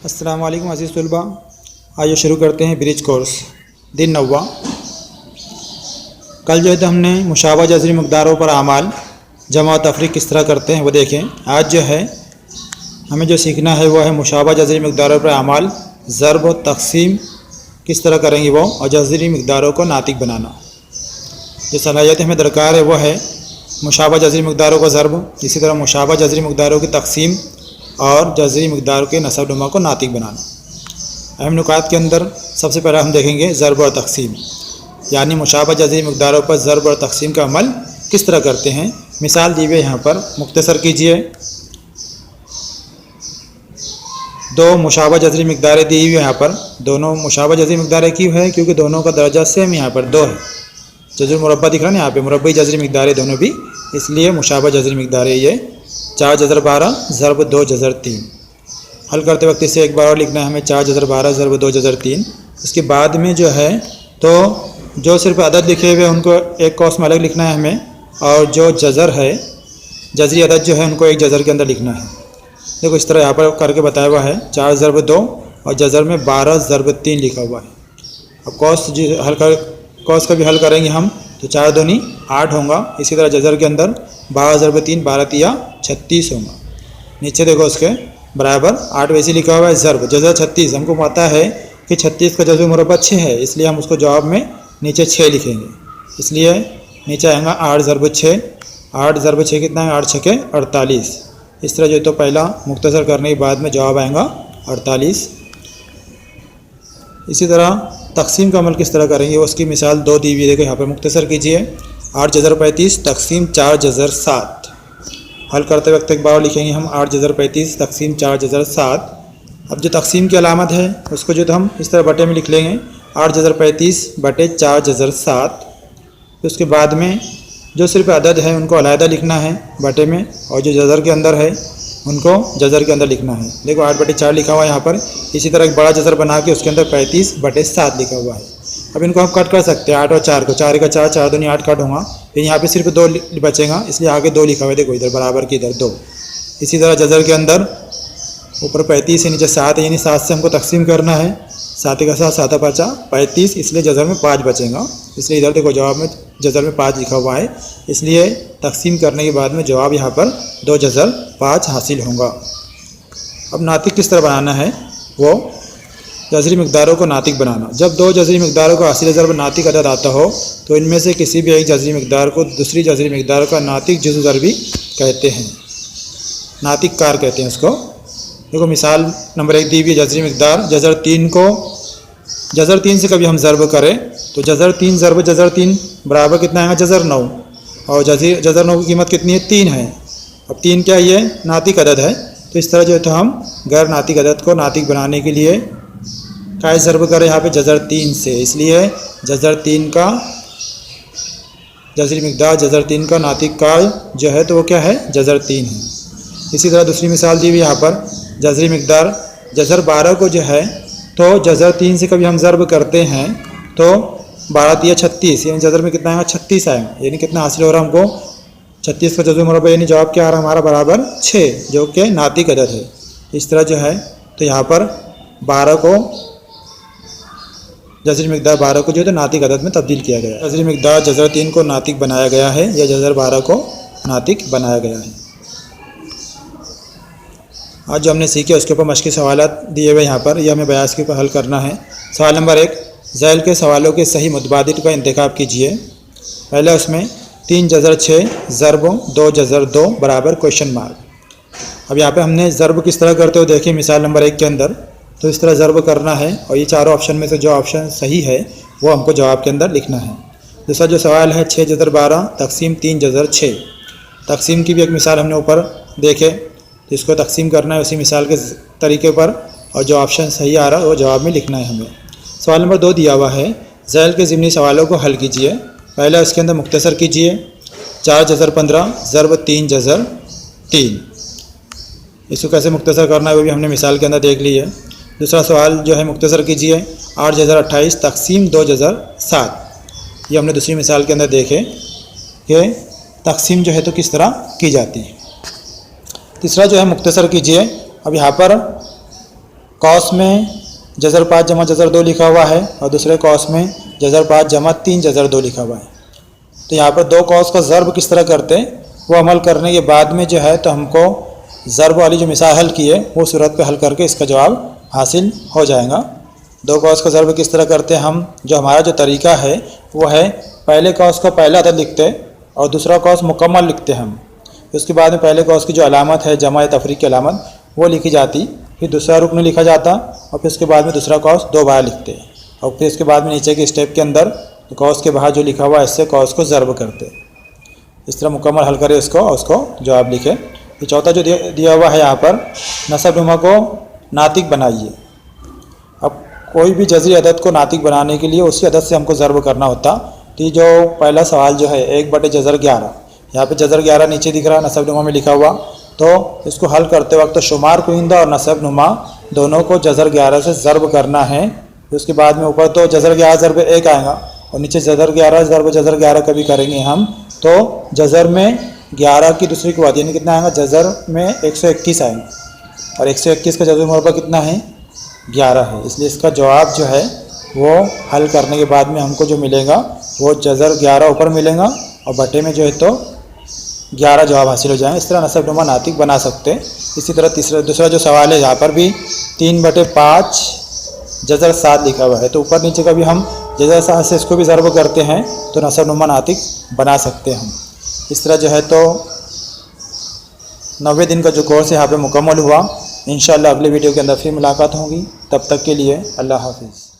अस्सलाम वालेकुम अज़ीज़ तलबा। आइए शुरू करते हैं ब्रिज कोर्स दिन 9। कल जो है तो हमने मुशाबा जज़री मकदारों पर आमाल जमा और तफरीक किस तरह करते हैं वो देखें। आज जो है हमें जो सीखना है वो है मुशाबा जज़री मकदारों पर आमाल ज़र्ब और तक़सीम किस तरह करेंगे वो, और जज़री मकदारों को नातिक बनाना। जो सलाहियत हमें दरकार है वो है मुशाबा जज़री मकदारों का ज़र्ब, इसी तरह मुशाबा जज़री मकदारों की तक़सीम और जज़री मकदारों के नसब नुमा को नातिक बनाना। अहम नुकात के अंदर सबसे पहले हम देखेंगे ज़र्ब और तक़सीम, यानी मुशाबा जज़री मकदारों पर ज़र्ब और तक़सीम का अमल किस तरह करते हैं। मिसाल दी हुई यहाँ पर मुख्तसर कीजिए। दो मुशाबा जज़री मकदारें दी हुई यहाँ पर, दोनों मुशाबा जज़री मकदारें क्यों है, क्योंकि दोनों का दर्जा सेम यहाँ पर 2 है। जज़र मुरब्बा दिख रहा है ना यहाँ पे, मुरब्बी जज़री मकदारें दोनों भी, इसलिए मुशाबा जज़री मकदारें ये 4 जज़र 12 ज़र्ब 2 जज़र 3। हल करते वक्त इसे एक बार और लिखना है हमें, 4 जज़र 12 ज़र्ब 2 जज़र 3। इसके बाद में जो है तो जो सिर्फ अदद लिखे हुए उनको एक कौस में अलग लिखना है हमें, और जो जज़र है जज़री अदद जो है उनको एक जज़र के अंदर लिखना है। देखो इस तरह यहाँ पर करके बताया हुआ है, 4 ज़र्ब 2 और जज़र में 12 ज़र्ब 3 लिखा हुआ है। अब कौस का भी हल करेंगे हम तो 4 दूनी 8 होगा। इसी तरह जज़र के अंदर 12 ज़र्ब 3 12 तिया 36 होगा। नीचे देखो उसके बराबर 8 वैसे लिखा हुआ है ज़र्ब जज़र 36। हमको पता है कि 36 का जज़र मुरब्बा 6 है, इसलिए हम उसको जवाब में नीचे 6 लिखेंगे। इसलिए नीचे आएगा 8 ज़र्ब 6। 8 ज़र्ब 6 कितना है, 8 6 के 48। इस तरह जो तो पहला मुख्तसर करने के बाद में जवाब आएगा 48। इसी तरह तक़सीम का अमल किस तरह करेंगे उसकी मिसाल 2 दी हुई देखो यहाँ पर। मुख्तसर कीजिए, 8 जज़र 35 तक़सीम 4 जज़र 7। हल करते वक्त एक बार लिखेंगे हम 8 जज़र 35 तक़सीम 4 जज़र 7। अब जो तक़सीम की अलामत है उसको जो तो हम इस तरह बटे में लिख लेंगे, 8 जज़र 35 बटे 4 जज़र 7। तो उसके बाद में जो सिर्फ अदद है उनको अलहदा लिखना है बटे में, और जो जज़र के अंदर है उनको जज़र के अंदर लिखना है। देखो 8 बटे 4 लिखा हुआ है यहाँ पर। इसी तरह एक बड़ा जज़र बना के उसके अंदर 35 बटे 7 लिखा हुआ है। अब इनको हम कट कर सकते हैं, 8 और 4 को, 4 का 4 4 दूनी 8 कट होगा, फिर यहाँ पे सिर्फ 2 बचेगा, इसलिए आगे 2 लिखा हुआ है। देखो इधर बराबर की इधर 2। इसी तरह जज़र के अंदर ऊपर 35 है नीचे 7 है, यानी 7 से हमको तक़सीम करना है। 7 का 7 7 5 35, इसलिए जज़र में 5 बचेगा। इसलिए इधर देखो जवाब में जज़र में 5 लिखा हुआ है, इसलिए तक़सीम करने के बाद में जवाब यहाँ पर 2 जज़र 5 हासिल होगा। अब नातिक किस तरह बनाना है वो, जज़री मकदारों को नातिक बनाना। जब 2 जज़री मकदारों का हासिल ज़र्ब नातिक अदद आता हो तो इनमें से किसी भी एक जज़री मकदार को दूसरी जज़री मकदार का नातिक जुज़्व ज़र्बी कहते हैं, नातिक कार कहते हैं उसको। देखो मिसाल नंबर 1 दी हुई जज़री मकदार जज़र 3 को जज़र 3 से कभी हम ज़र्ब करें तो जज़र 3 ज़र्ब जज़र 3 बराबर कितना आएगा, जज़र 9, और जज़र 9 की कीमत कितनी है, 3 है। अब 3 क्या ये नातिक अदद है, तो इस तरह जो है तो हम गैर नातिक अदद को नातिक बनाने के लिए क्या ज़र्ब करें यहाँ पे, जज़र 3 से। इसलिए जज़र 3 का जज़री मकदार जज़र 3 का नातिक कार जो है तो वो क्या है, जज़र 3 है। इसी तरह दूसरी मिसाल दी हुई यहाँ पर जज़री मकदार जज़र 12 को जो है तो जज़र 3 से कभी हम ज़र्ब करते हैं तो 12 तिया 36, यानी जज़र में कितना आएगा, 36 आएगा। यानी कितना हासिल हो रहा है हमको, 36 का जज़र मुरब्बा, यानी जवाब क्या आ रहा है हमारा, बराबर 6, जो कि नातिक अदद है। इस तरह जो है तो यहाँ पर 12 को जज़री मकदार 12 को जो है तो नातिक अदद में तब्दील किया गया है। जज़री मकदार जज़र 3 को नातिक बनाया गया है या जज़र 12 को नातिक बनाया गया है। आज जो हमने सीखे उसके ऊपर मश्की सवालात दिए हुए यहाँ पर, यह हमें बयास के ऊपर हल करना है। सवाल नंबर 1, ज़ैल के सवालों के सही मुतबादिल का इंतखाब कीजिए। पहले उसमें 3 जज़र 6 ज़र्ब 2 जज़र 2 बराबर क्वेश्चन मार्क। अब यहाँ पे हमने ज़र्ब किस तरह करते हो देखिए मिसाल नंबर 1 के अंदर, तो इस तरह ज़र्ब करना है और ये चारों ऑप्शन में से जो ऑप्शन सही है वो हमको जवाब के अंदर लिखना है। दूसरा जो सवाल है 6 जज़र 12 तक़सीम 3 जज़र 6। तक़सीम की भी एक मिसाल हमने ऊपर देखे, तो इसको तक़सीम करना है उसी मिसाल के तरीके पर, और जो ऑप्शन सही आ रहा है वो जवाब में लिखना है हमें। सवाल नंबर 2 दिया हुआ है, ज़ैल के ज़िमनी सवालों को हल कीजिए। पहला इसके अंदर मुख्तसर कीजिए, 4 जज़र 15 ज़र्ब 3 जज़र 3। इसको कैसे मुख्तसर करना है वो भी हमने मिसाल के अंदर देख ली है। दूसरा सवाल जो है मुख्तसर कीजिए, 8 जज़र 28 तक़सीम 2 जज़र 7। ये हमने दूसरी मिसाल के अंदर देखे कि तक़सीम जो है तो किस तरह की जाती है। तीसरा जो है मुख्तसर कीजिए। अब यहाँ पर कौस में जज़र 5 जमा जज़र 2 लिखा हुआ है और दूसरे कौस में जज़र 5 जमा 3 जज़र 2 लिखा हुआ है। तो यहाँ पर 2 कौस का ज़र्ब किस तरह करते हैं वो अमल करने के बाद में जो है तो हमको ज़र्ब वाली जो मिसाल हल की है वो सूरत पे हल करके इसका जवाब हासिल हो जाएगा। 2 कौस का ज़र्ब किस तरह करते हैं हम, जो हमारा जो तरीका है वो है पहले कौस को पहला अदद लिखते और दूसरा कौस मुकम्मल लिखते हम। उसके बाद में पहले कौस की जो अलामत है जमा या तफरीक की अलामत वो लिखी जाती, फिर दूसरा रुकन लिखा जाता और फिर उसके बाद में दूसरा कौस 2 बार लिखते और फिर इसके बाद में नीचे के स्टेप के अंदर कौस के बाहर जो लिखा हुआ है इससे कौस को ज़र्ब करते। इस तरह मुकम्मल हल करें इसको और उसको जवाब लिखें। ये चौथा जो दिया हुआ है यहाँ पर नसब नुमा को नातिक बनाइए। अब कोई भी जज़री अदद को नातिक बनाने के लिए उसी अदद से हमको ज़र्ब करना होता। तो जो पहला सवाल जो है 1/जज़र 11, यहाँ पे जज़र 11 नीचे दिख रहा है नसब नुमा में लिखा हुआ, तो इसको हल करते वक्त तो शुमार कुइंदा और नसब नुमा दोनों को जज़र 11 से ज़र्ब करना है। उसके बाद में ऊपर तो जज़र 11 ज़र्ब 1 आएगा और नीचे जज़र 11 ज़र्ब जज़र 11 कभी करेंगे हम तो जज़र में 11 की दूसरी कुव्वत यानी कितना आएगा, जज़र में 121 आएगा और 121 का जज़र मुरब्बा कितना है 11 है। इसलिए इसका जवाब जो है वो हल करने के बाद में हमको जो मिलेगा वो जज़र 11 ऊपर मिलेगा और बटे में जो है तो 11 जवाब हासिल हो जाएंगे। इस तरह नसब नुमा नातिक बना सकते हैं। इसी तरह दूसरा जो सवाल है यहाँ पर भी 3/5 जज़र 7 लिखा हुआ है, तो ऊपर नीचे का भी हम जज़र 7 से इसको भी ज़र्ब करते हैं तो नसब नुमा नातिक बना सकते हैं हम। इस तरह जो है तो 90 दिन का जो कोर्स यहाँ पे मुकम्मल हुआ। इंशाअल्लाह अगले वीडियो के अंदर फिर मुलाकात होगी। तब तक के लिए अल्लाह हाफिज़।